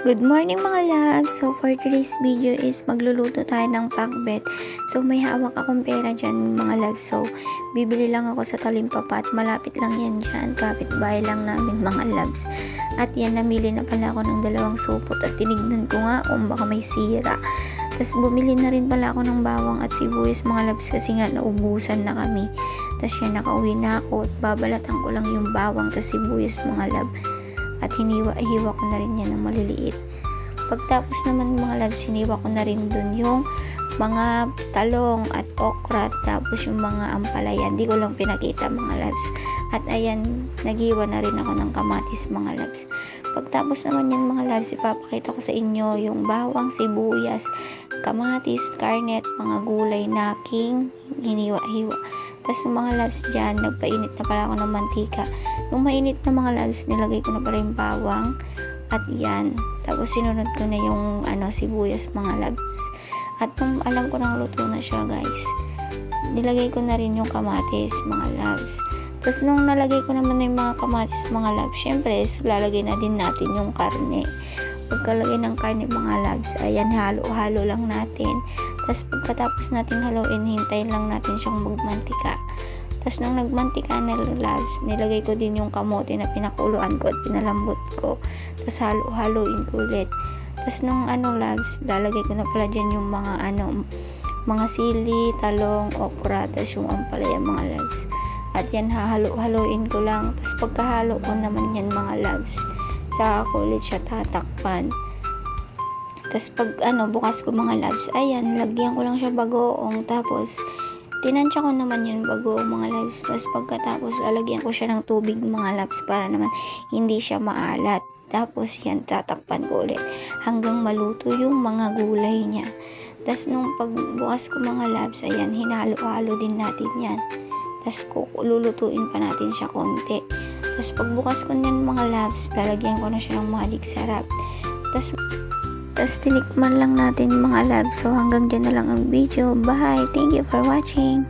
Good morning mga loves! So for today's video is magluluto tayo ng pakbet. So may hawak akong pera dyan mga loves. So bibili lang ako sa Talimpapa at malapit lang yan dyan. Kapitbahay lang namin mga loves. At yan, namili na pala ako ng 2 supot at tinignan ko nga kung baka may sira. Tapos bumili na rin pala ako ng bawang at sibuyas mga loves kasi nga naubusan na kami. Tapos yan, nakauwi na ako at babalatan ko lang yung bawang at sibuyas mga loves. At hiniwa-hiwa ko na rin yan ng maliliit. Pagtapos naman mga loves, hiniwa ko na rin dun yung mga talong at okra, tapos yung mga ampalaya. Hindi ko lang pinakita mga loves. At ayan, naghiwa na rin ako ng kamatis mga loves. Pagtapos naman yan mga loves, ipapakita ko sa inyo yung bawang, sibuyas, kamatis, karnet, mga gulay na aking hiniwa-hiwa. Tapos mga loves dyan, nagpainit na pala ako ng mantika. Nung mainit na mga loves, nilagay ko na pala yung bawang. At yan. Tapos sinunod ko na yung sibuyas mga loves. At nung alam ko nang luto na siya guys, nilagay ko na rin yung kamatis mga loves. Tapos nung nalagay ko naman na yung mga kamatis mga loves, syempre lalagay na din natin yung karne. Pagkalagay ng karne mga loves, ayan, halo-halo lang natin. Tapos pagkatapos natin haluin, hintayin lang natin siyang magmantika. Tapos nung nagmantika na loves, nilagay ko din yung kamote na pinakuluan ko at pinalambot ko. Tapos halo-haloin ko ulit. Tapos nung loves, lalagay ko na pala dyan yung mga sili, talong, okra, tapos yung ampalaya mga loves. At yan, hahalo-haloin ko lang. Tapos pagkahalo ko naman yan mga loves, saka ko ulit siya tatakpan. Tapos pag bukas ko mga loves, ayan, lagyan ko lang siya bagoong. Tapos tinansya ko naman yun bagoong mga loves. Tapos pagkatapos lalagyan ko siya ng tubig mga loves para naman hindi siya maalat. Tapos yan, tatakpan ko ulit hanggang maluto yung mga gulay niya. Tapos nung pagbukas ko mga loves, ayan, hinalo-halo din natin yan. Tapos lulutuin pa natin siya konti. Tapos pagbukas ko niyan mga loves, lalagyan ko na siya ng magic sarap. Tapos tinikman lang natin mga loves. So hanggang dyan na lang ang video. Bye! Thank you for watching!